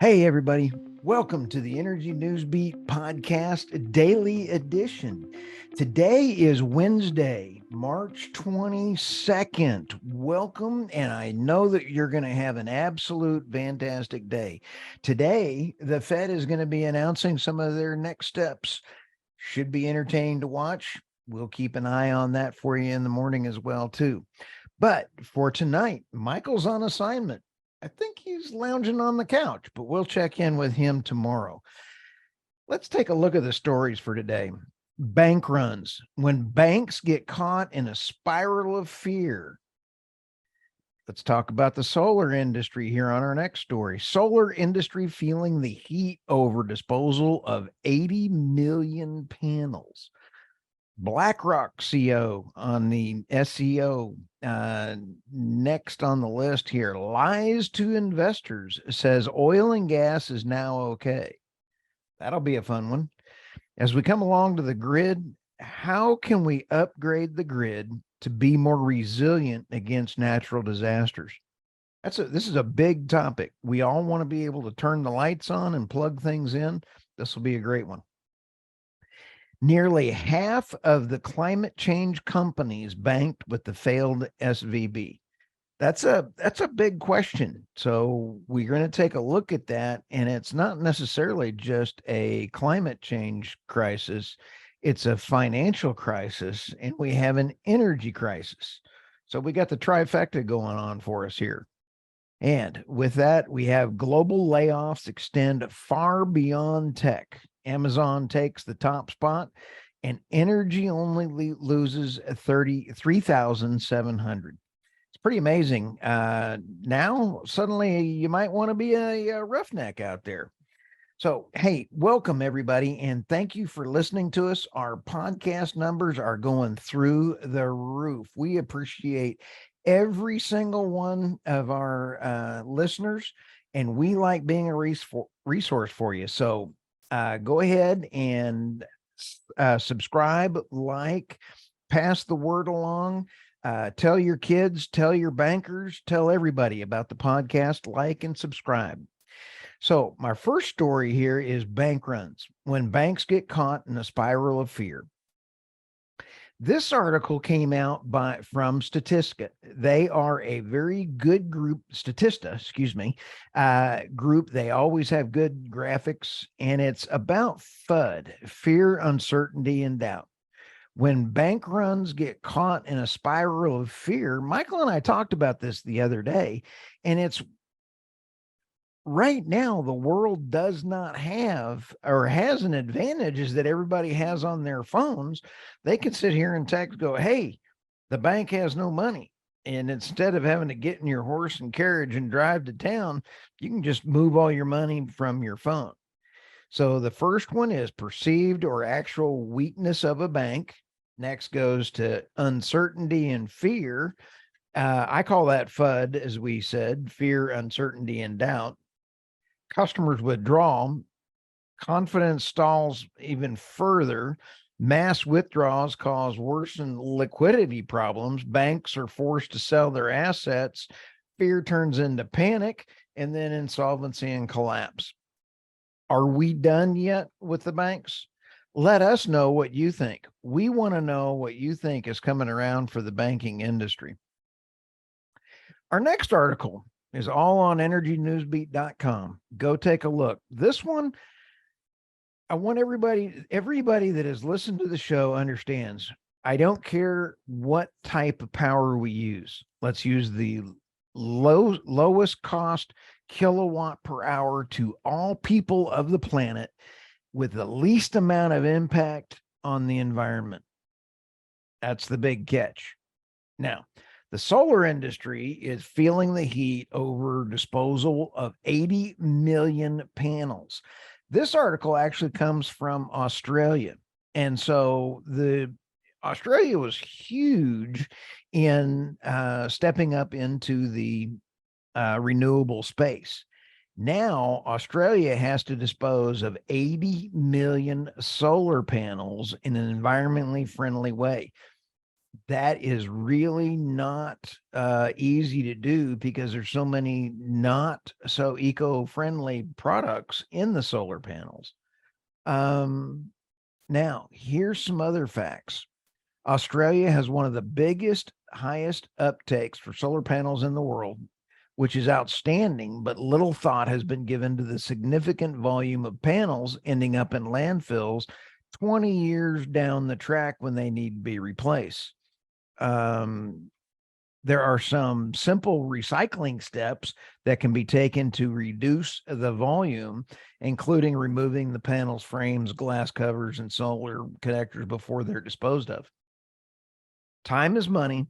Hey, everybody. Welcome to the Energy Newsbeat Podcast Daily Edition. Today is Wednesday, March 22nd. Welcome, and I know that you're going to have an absolute fantastic day. Today, the Fed is going to be announcing some of their next steps. Should be entertaining to watch. We'll keep an eye on that for you in the morning as well, too. But for tonight, Michael's on assignment. I think he's lounging on the couch, but we'll check in with him tomorrow. Let's take a look at the stories for today. Bank runs. When banks get caught in a spiral of fear. Let's talk about the solar industry here on our next story. Solar industry feeling the heat over disposal of 80 million panels. BlackRock CEO on the SEO. Next on the list here, lies to investors, says oil and gas is now okay. That'll be a fun one. As we come along to the grid, how can we upgrade the grid to be more resilient against natural disasters? This is a big topic. We all want to be able to turn the lights on and plug things in. This will be a great one. Nearly half of the climate change companies banked with the failed SVB. That's a big question. So we're going to take a look at that, and it's not necessarily just a climate change crisis. It's a financial crisis, and we have an energy crisis. So we got the trifecta going on for us here. And with that, we have global layoffs extend far beyond tech. Amazon takes the top spot, and energy only loses 33,700. It's pretty amazing. Now, suddenly, you might want to be a roughneck out there. So, hey, welcome everybody, and thank you for listening to us. Our podcast numbers are going through the roof. We appreciate every single one of our listeners, and we like being a resource for you. So, go ahead and subscribe, like, pass the word along. Tell your kids, tell your bankers, tell everybody about the podcast, like and subscribe. So, my first story here is bank runs. When banks get caught in a spiral of fear. This article came out from Statista. They are a very good group, Statista, group. They always have good graphics, and it's about FUD, fear, uncertainty, and doubt. When bank runs get caught in a spiral of fear, Michael and I talked about this the other day, and it's right now the world does not have or has an advantage is that everybody has on their phones. They can sit here and text, go, hey, the bank has no money. And instead of having to get in your horse and carriage and drive to town, you can just move all your money from your phone. So the first one is perceived or actual weakness of a bank. Next goes to uncertainty and fear. I call that FUD, as we said, fear, uncertainty, and doubt. Customers withdraw, confidence stalls even further, mass withdrawals cause worsened liquidity problems, banks are forced to sell their assets, fear turns into panic, and then insolvency and collapse. Are we done yet with the banks? Let us know what you think. We want to know what you think is coming around for the banking industry. Our next article is all on energynewsbeat.com. Go take a look. This one, I want everybody that has listened to the show understands. I don't care what type of power we use. Let's use the lowest cost kilowatt per hour to all people of the planet with the least amount of impact on the environment. That's the big catch. Now, the solar industry is feeling the heat over disposal of 80 million panels. This article actually comes from Australia. And so Australia was huge in stepping up into the renewable space. Now, Australia has to dispose of 80 million solar panels in an environmentally friendly way. that is really not easy to do because there's so many not so eco-friendly products in the solar panels. Now, here's some other facts. Australia has one of the biggest, highest uptakes for solar panels in the world, which is outstanding, but little thought has been given to the significant volume of panels ending up in landfills 20 years down the track when they need to be replaced. There are some simple recycling steps that can be taken to reduce the volume, including removing the panel's frames, glass covers, and solar connectors before they're disposed of. Time is money.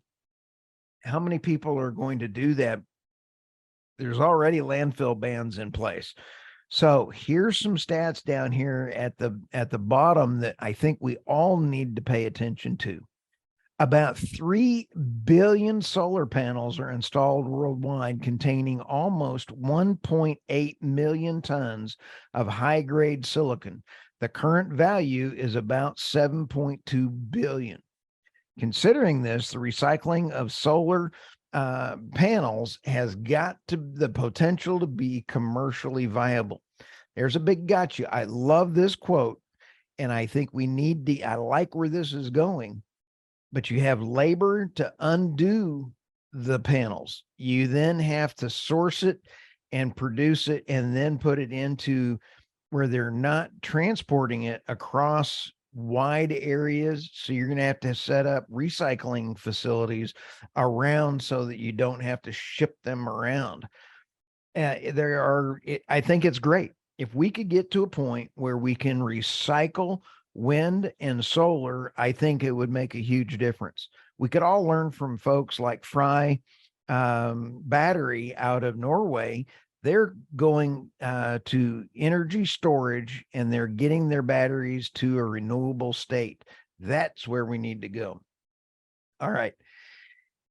How many people are going to do that? There's already landfill bans in place. So here's some stats down here at the bottom that I think we all need to pay attention to. About 3 billion solar panels are installed worldwide, containing almost 1.8 million tons of high-grade silicon. The current value is about 7.2 billion. Considering this, the recycling of solar panels has got the potential to be commercially viable. There's a big gotcha. I love this quote, and I think we need to, I like where this is going. But you have labor to undo the panels. You then have to source it and produce it and then put it into where they're not transporting it across wide areas. So you're going to have set up recycling facilities around so that you don't have to ship them around. I think it's great. If we could get to a point where we can recycle wind and solar, I think it would make a huge difference. We could all learn from folks like Fry Battery out of Norway. They're going to energy storage and they're getting their batteries to a renewable state. That's where we need to go. All right.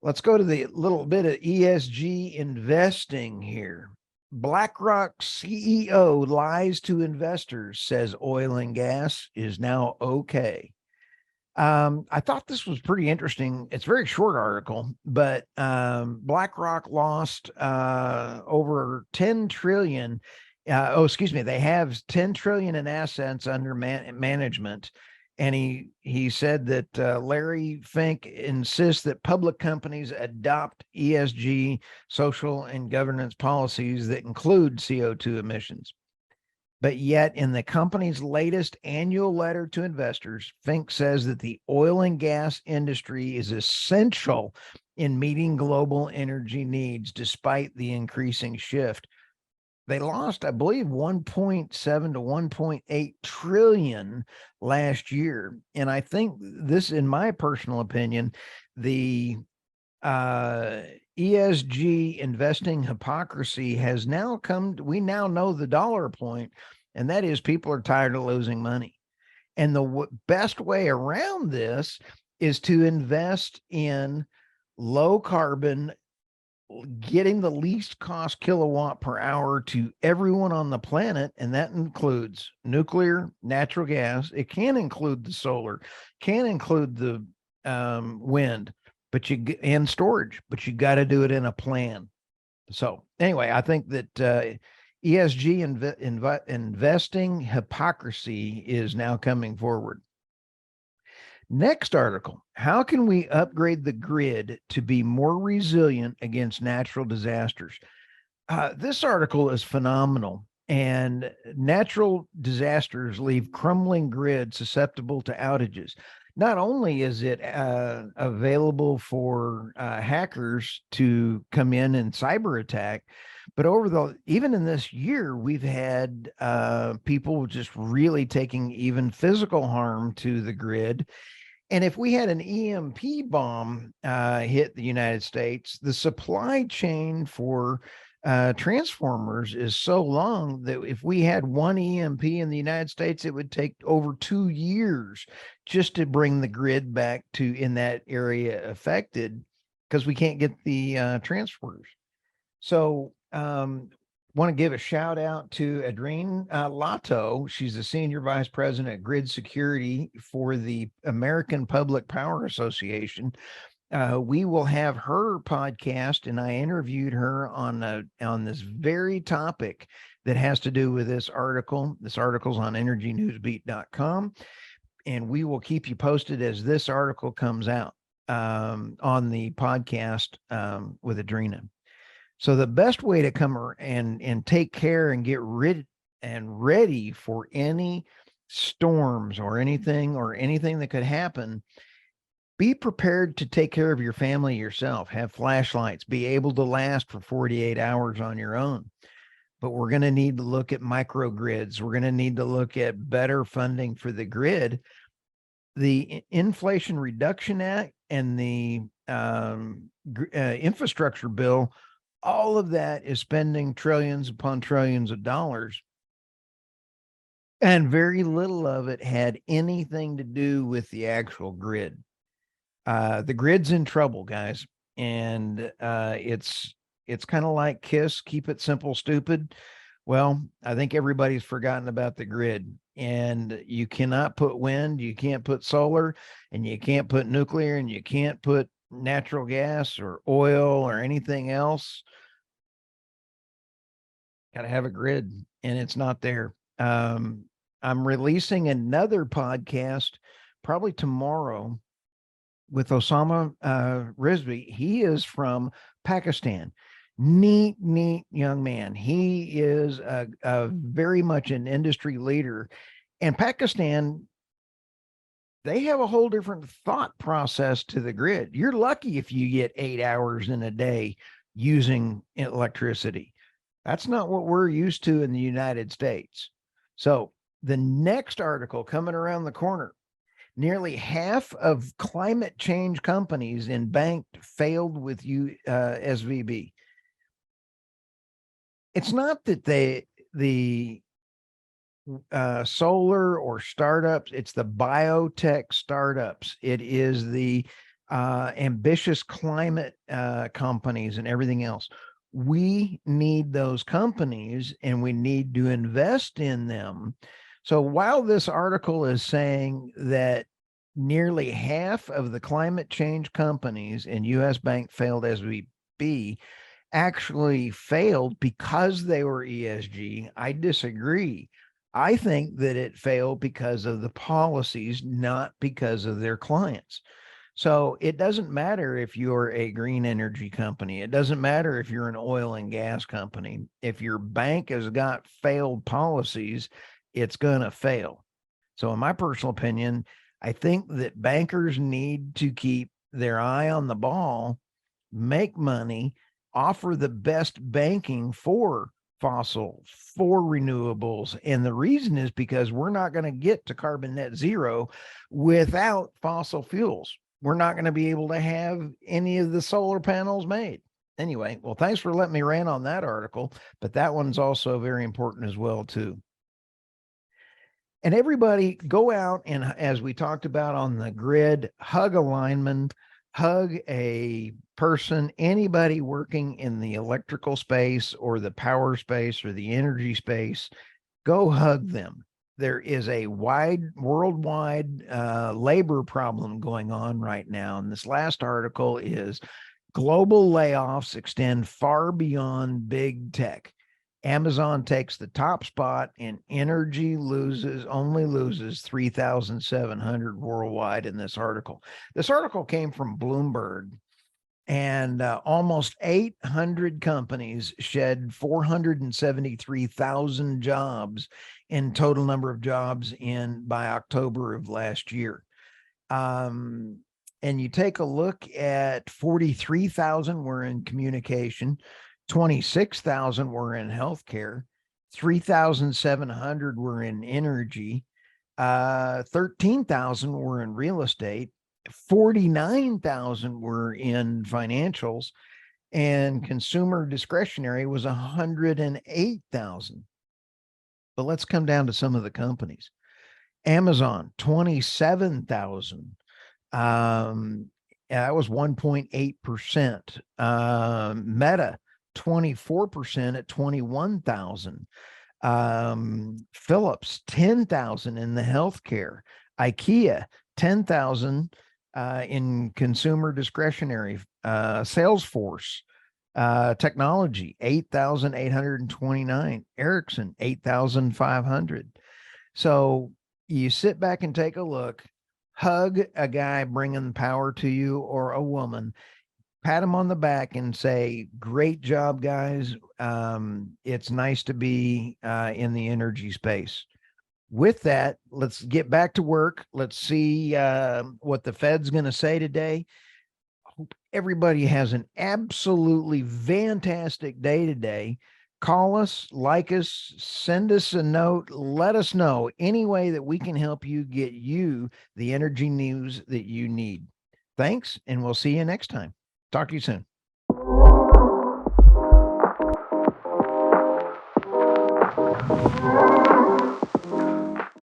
Let's go to the little bit of ESG investing here. BlackRock CEO lies to investors, says oil and gas is now okay. I thought this was pretty interesting. It's a very short article, but BlackRock lost over 10 trillion. They have 10 trillion in assets under management. And he said that Larry Fink insists that public companies adopt ESG, social and governance policies that include CO2 emissions. But yet, in the company's latest annual letter to investors, Fink says that the oil and gas industry is essential in meeting global energy needs, despite the increasing shift. They lost, I believe, 1.7 to 1.8 trillion last year. And I think this, in my personal opinion, the ESG investing hypocrisy has now come. We now know the dollar point, and that is people are tired of losing money. And the best way around this is to invest in low carbon, getting the least cost kilowatt per hour to everyone on the planet. And that includes nuclear, natural gas. It can include the solar, can include the wind, and storage, but you got to do it in a plan. So anyway, I think that ESG investing hypocrisy is now coming forward. Next article, how can we upgrade the grid to be more resilient against natural disasters? This article is phenomenal, and natural disasters leave crumbling grids susceptible to outages. Not only is it available for hackers to come in and cyber attack, but even in this year, we've had people just really taking even physical harm to the grid. And if we had an EMP bomb hit the United States, the supply chain for transformers is so long that if we had one EMP in the United States, it would take over 2 years just to bring the grid back to in that area affected, because we can't get the transformers. So Want to give a shout out to Adrene Lato. She's the Senior Vice President of Grid Security for the American Public Power Association. We will have her podcast, and I interviewed her on this very topic that has to do with this article. This article's on energynewsbeat.com, and we will keep you posted as this article comes out on the podcast with Adrena. So the best way to come and take care and get rid and ready for any storms or anything that could happen, be prepared to take care of your family yourself. Have flashlights, be able to last for 48 hours on your own. But we're going to need to look at microgrids. We're going to need to look at better funding for the grid. The Inflation Reduction Act and the infrastructure bill, all of that is spending trillions upon trillions of dollars. And very little of it had anything to do with the actual grid. The grid's in trouble, guys. And it's kind of like KISS, keep it simple, stupid. Well, I think everybody's forgotten about the grid. And you cannot put wind, you can't put solar, and you can't put nuclear, and you can't put natural gas or oil or anything else. Got to have a grid, and it's not there. I'm releasing another podcast probably tomorrow with Osama Rizvi. He is from Pakistan. Neat young man. He is a very much an industry leader. And Pakistan, they have a whole different thought process to the grid. You're lucky if you get 8 hours in a day using electricity. That's not what we're used to in the United States. So the next article coming around the corner, nearly half of climate change companies in banked failed with SVB. It's not that the solar or startups, it's the biotech startups. It is the ambitious climate companies and everything else. We need those companies and we need to invest in them. So while this article is saying that nearly half of the climate change companies in US bank failed SVB actually failed because they were ESG, I disagree. I think that it failed because of the policies, not because of their clients. So it doesn't matter if you're a green energy company. It doesn't matter if you're an oil and gas company. If your bank has got failed policies, it's going to fail. So in my personal opinion, I think that bankers need to keep their eye on the ball, make money, offer the best banking for fossil, for renewables. And the reason is because we're not going to get to carbon net zero without fossil fuels. We're not going to be able to have any of the solar panels made. Anyway, well, thanks for letting me rant on that article, but that one's also very important as well, too. And everybody go out and, as we talked about on the grid, hug a lineman, hug a person, anybody working in the electrical space or the power space or the energy space, go hug them. There is a worldwide labor problem going on right now. And this last article is global layoffs extend far beyond big tech. Amazon takes the top spot and energy only loses 3,700 worldwide in this article. This article came from Bloomberg, and almost 800 companies shed 473,000 jobs in total number of jobs by October of last year. And you take a look at 43,000 were in communication, 26,000 were in healthcare, 3,700 were in energy, 13,000 were in real estate, 49,000 were in financials, and consumer discretionary was 108,000. But let's come down to some of the companies. Amazon, 27,000. That was 1.8%. Meta, 24% at 21,000. Philips, 10,000 in the healthcare. IKEA, 10,000 in consumer discretionary. Salesforce, technology, 8,829. Ericsson, 8,500. So you sit back and take a look, hug a guy bringing power to you or a woman, pat them on the back and say, great job, guys. It's nice to be in the energy space. With that, let's get back to work. Let's see what the Fed's going to say today. Hope everybody has an absolutely fantastic day today. Call us, like us, send us a note. Let us know any way that we can help you get you the energy news that you need. Thanks, and we'll see you next time. Talk to you soon.